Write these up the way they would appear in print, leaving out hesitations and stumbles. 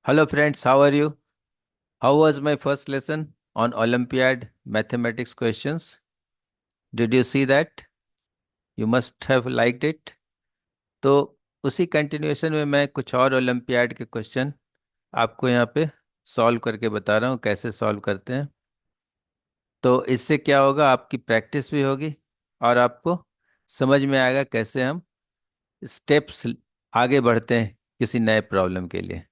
Hello friends, how are you? How was my first lesson on Olympiad mathematics questions? Did you see that? You must have liked it. तो उसी continuation में मैं कुछ और olympiad के question आपको यहाँ पे सॉल्व करके बता रहा हूँ कैसे सॉल्व करते हैं। तो इससे क्या होगा, आपकी प्रैक्टिस भी होगी और आपको समझ में आएगा कैसे हम स्टेप्स आगे बढ़ते हैं किसी नए प्रॉब्लम के लिए।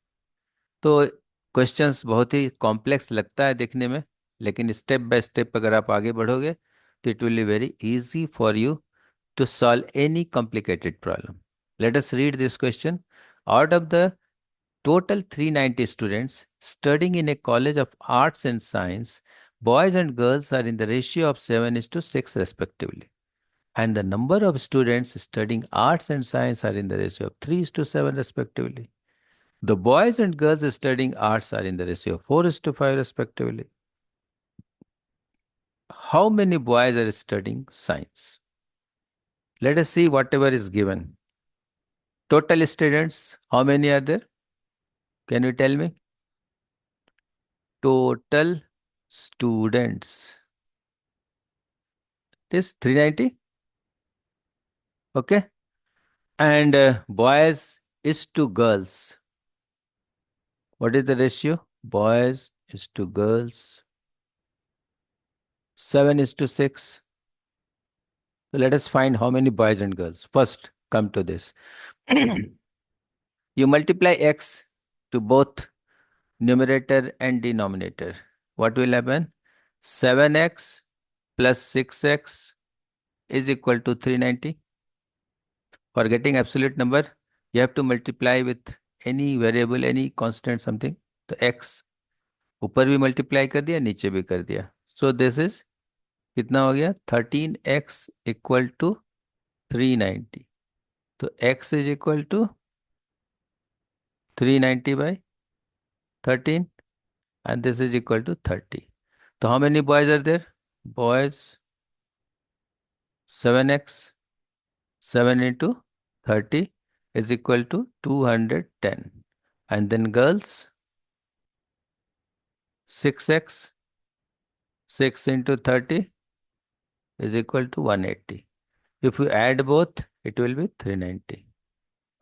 तो क्वेश्चंस बहुत ही कॉम्प्लेक्स लगता है देखने में, लेकिन स्टेप बाय स्टेप अगर आप आगे बढ़ोगे तो it will be very easy for you to solve any complicated problem. Let us read this question. Out of the total 390 students studying in a college of arts and science, boys and girls are in the ratio of 7 is to 6 respectively. And the number of students studying arts and science are in the ratio of 3 is to 7 respectively. The boys and girls studying arts are in the ratio of 4 is to 5 respectively. How many boys are studying science? Let us see whatever is given. Total students, how many are there? Can you tell me? Total students. It is 390. Okay. And boys is to girls. What is the ratio? Boys is to girls. 7 is to 6. So let us find how many boys and girls. First, come to this. You multiply x to both numerator and denominator. What will happen? 7x plus 6x is equal to 390. For getting absolute number, you have to multiply with any variable, any constant something. तो x ऊपर भी multiply कर दिया, नीचे भी कर दिया. So this is कितना हो गया? 13x equal to 390. तो x is equal to 390 by 13 and this is equal to 30. So how many boys are there? Boys 7x 7 into 30 is equal to 210. And then girls 6x 6 into 30 is equal to 180. If you add both, it will be 390.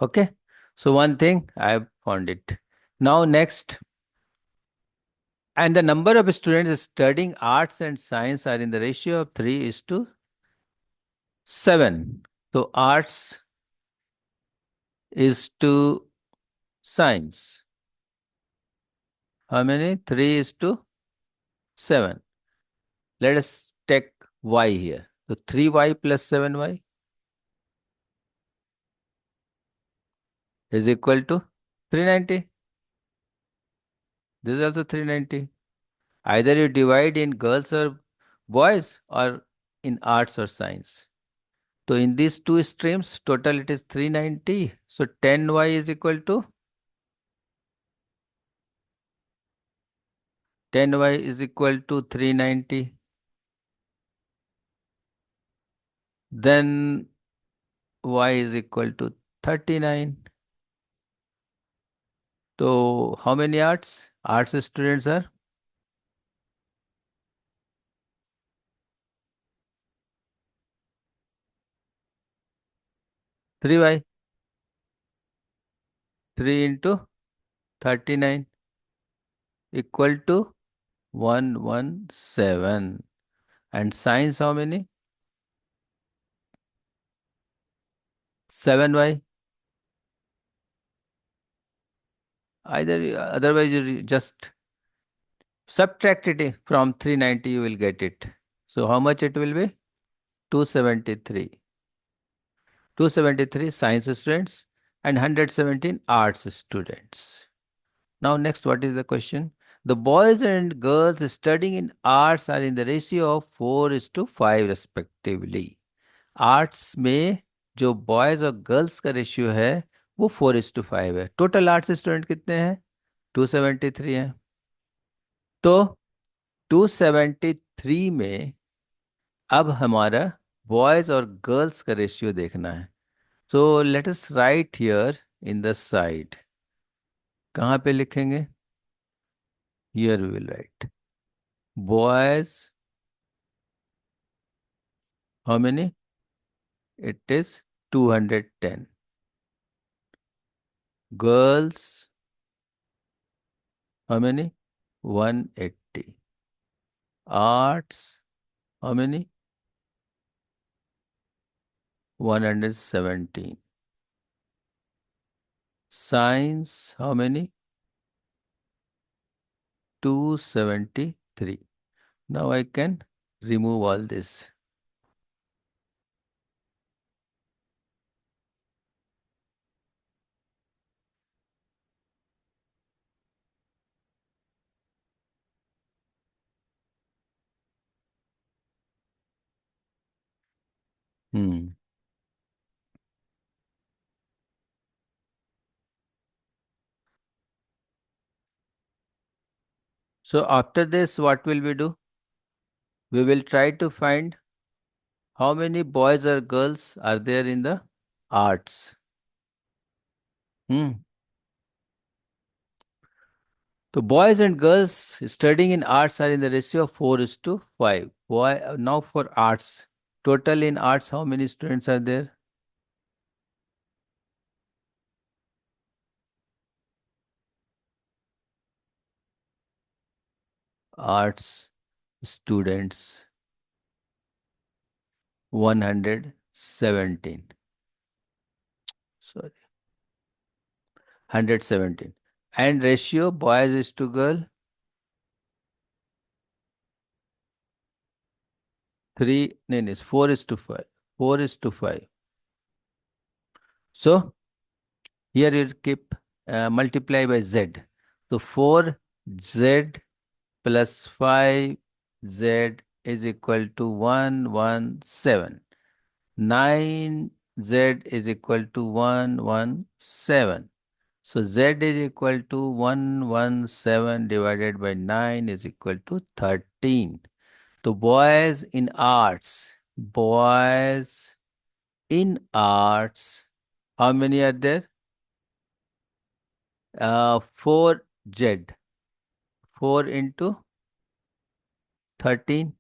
Okay. So one thing I have found it. Now next, and the number of students studying arts and science are in the ratio of 3 is to 7. So arts is to science. How many? 3 is to 7. Let us take y here. So 3y plus 7y is equal to 390. This is also 390. Either you divide in girls or boys or in arts or science. So in these two streams, total it is 390. So 10y is equal to 10y is equal to 390. Then y is equal to 39. So how many arts? Arts students are 3y. 3 into 39 equal to 117. And science how many? 7y. Otherwise you just subtract it from 390, you will get it. So how much it will be? 273. 273 science students and 117 arts students. Now next, what is the question? The boys and girls studying in arts are in the ratio of 4 is to 5 respectively. Arts में जो boys और girls का ratio है वो 4:5 है. Total arts student कितने हैं? 273 हैं. तो 273 में अब हमारा बॉयज और गर्ल्स का रेशियो देखना है. So let us right here in the side कहाँ पे लिखेंगे? Here we will write. Boys, how many? It is 210. Girls, how many? 180. Arts, how many? 117. Science, how many? 273. Now I can remove all this. Hmm. So after this, what will we do? We will try to find how many boys or girls are there in the arts. Hmm. So boys and girls studying in arts are in the ratio of 4 is to 5. Why now for arts? Total in arts, how many students are there? Arts students 117. Sorry, 117. And ratio boys is to girl 3, no, no, 4 is to 5. 4 is to 5. So here you keep multiply by z. So 4z plus 5z is equal to 117. 9z is equal to 117. So z is equal to 117 divided by 9 is equal to 13. So boys in arts, how many are there? 4z. 4 into 13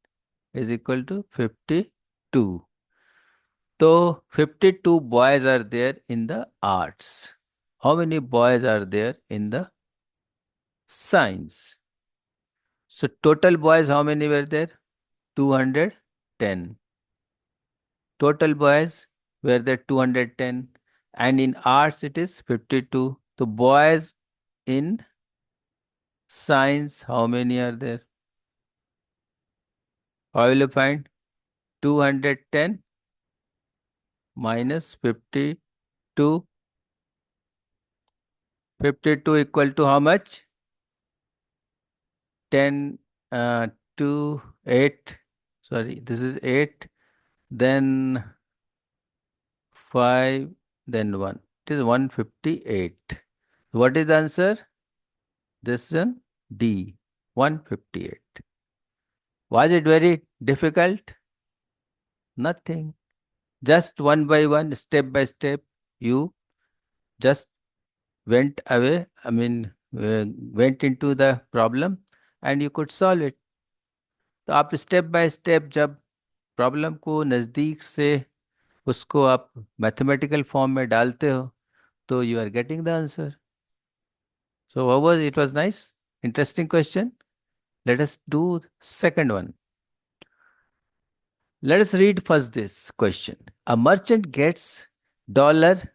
is equal to 52. So 52 boys are there in the arts. How many boys are there in the science? So total boys, how many were there? 210. Total boys were there 210. And in arts it is 52. So boys in science, how many are there? How will you find? 210 minus 52. 52 equal to how much? 10, 2, 8. Sorry, this is 8. Then 5, then 1. It is 158. What is the answer? This one D, 158. Was it very difficult? Nothing. Just one by one, step by step, you just went away, went into the problem and you could solve it. तो आप step by step जब problem को नज़दीक से उसको आप mathematical form में डालते हो तो you are getting the answer. So what was it? Was nice, interesting question. Let us do second one. Let us read first this question. A merchant gets dollar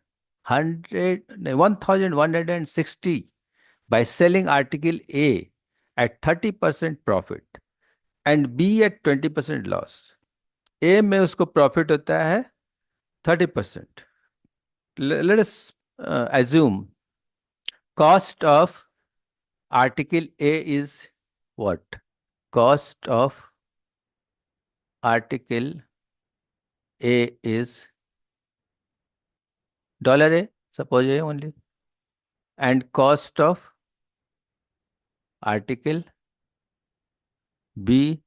1160 by selling article A at 30% profit and B at 20% loss. A में उसको profit होता है 30%. Let us assume cost of article A is what? Cost of article A is dollar A, suppose A only, and cost of article B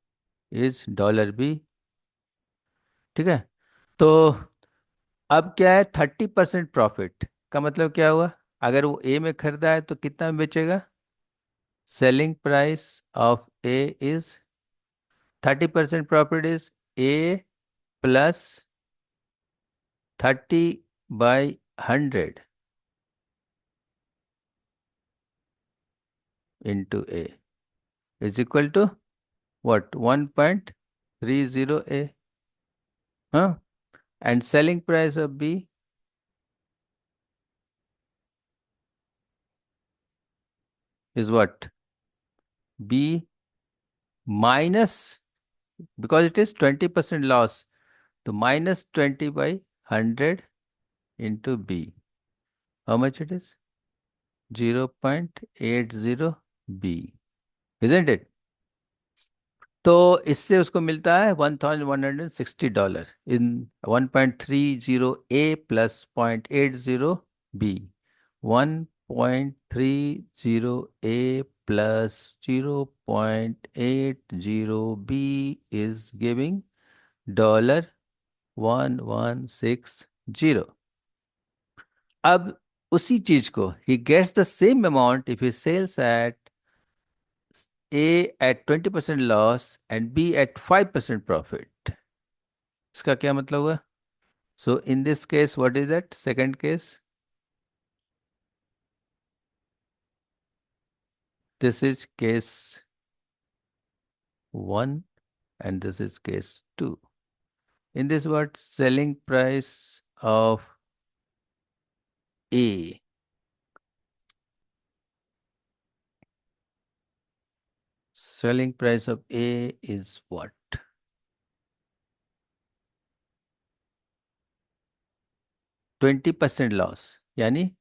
is dollar B. ठीक है. तो अब क्या है, 30% प्रॉफिट का मतलब क्या हुआ? अगर वो ए में खरीदा है तो कितना में बेचेगा? Selling price of A is 30% profit is a plus 30/100 into A is equal to what? 1.30 A. Huh? And selling price of B is what? B minus, because it is 20% loss, so minus 20/100 into B. How much it is? 0.80 B. Isn't it? तो इससे उसको मिलता है $1,160 इन 1.30 A plus 0.80 B. 1.30 A plus 0.80 B is giving $1160. अब उसी चीज को he gets the same amount if he sells at A at 20% loss and B at 5% profit. इसका क्या मतलब हुआ? So in this case, what is that? Second case, this is case 1 and this is case 2. In this what? Selling price of A. Selling price of A is what? 20% loss. यानी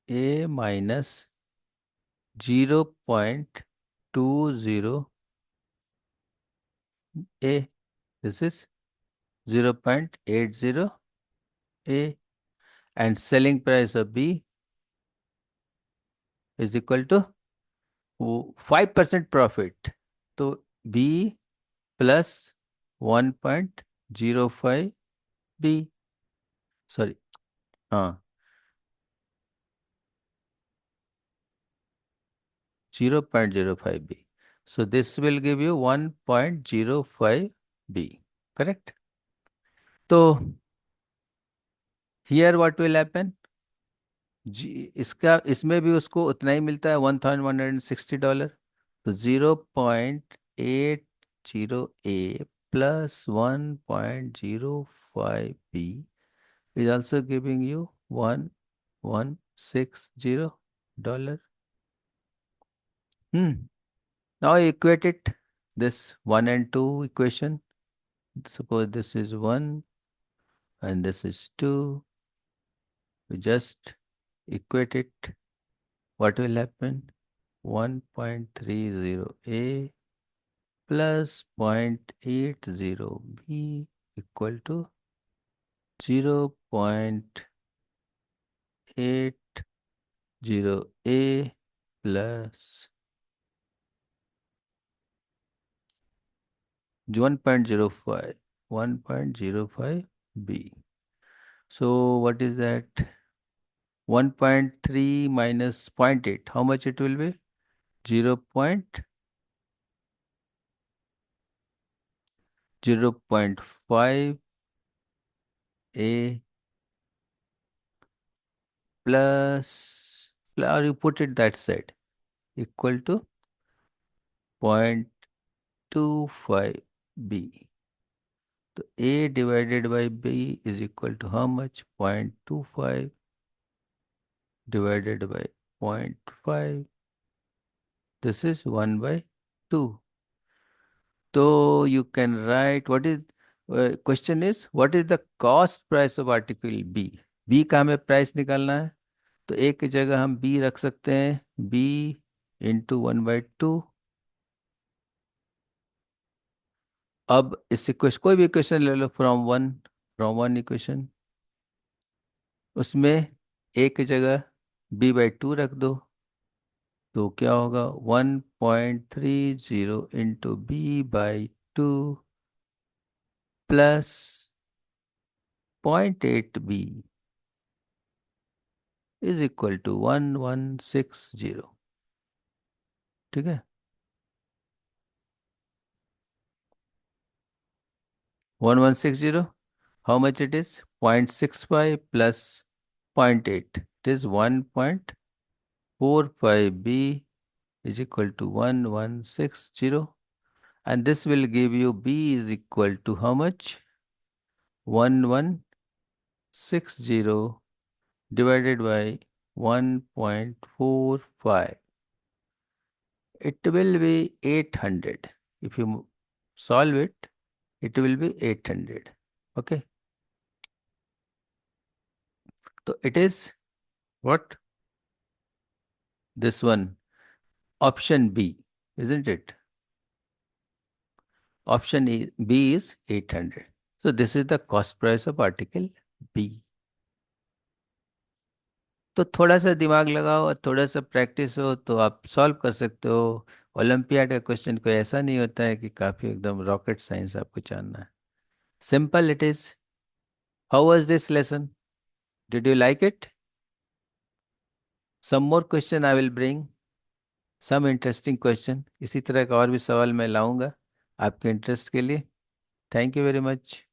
A minus 0.20 A. This is 0.80 A. And selling price of B is equal to 5% profit. तो B plus 1.05 B. Sorry, हाँ, 0.05 B. So this will give you 1.05 B. Correct? तो here what will happen? जी, इसका इसमें भी उसको उतना ही मिलता है $1,160. तो 0.80 plus 1.05 B is also giving you $1,160. Hmm. Now equate it. This 1 and 2 equation. Suppose this is 1 and this is 2. We just equate it. What will happen? 1.30 A plus 0.80 B equal to 0.80 A plus 1.05 B. So what is that? 1.3 minus zero point 0.8. How much it will be? 0.5 A plus, or you put it that side, equal to 0.25 B. So A divided by B is equal to how much? 0.25 divided by zero point 0.5. This is 1 by 2. So you can write what is question is what is the cost price of article B? B का हमें price निकालना है, तो एक की जगह हम B रख सकते हैं, B इंटू 1/2. अब इस इक्वेशन कोई भी इक्वेशन ले लो फ्रॉम वन इक्वेशन, उसमें A की जगह B/2 रख दो, तो क्या होगा? 1.30 into B/2 plus 0.8b is equal to 1160। ठीक है, 1160, how much it is? 0.65 plus 0.8, it is 1.45b is equal to 1160, and this will give you b is equal to how much? 1160 divided by 1.45. It will be 800. If you solve it, it will be 800. Okay. So it is what? This one, option B, isn't it? B is 800. So this is the cost price of article B. तो थोड़ा सा दिमाग लगाओ और थोड़ा सा practice हो तो आप सॉल्व कर सकते हो। ओलंपियाड का क्वेश्चन कोई ऐसा नहीं होता है कि काफी एकदम रॉकेट साइंस आपको जानना है। Simple it is. How was this lesson? Did you like it? Some more question I will bring, some interesting question. इसी तरह का और भी सवाल मैं लाऊंगा आपके इंटरेस्ट के लिए। Thank you very much.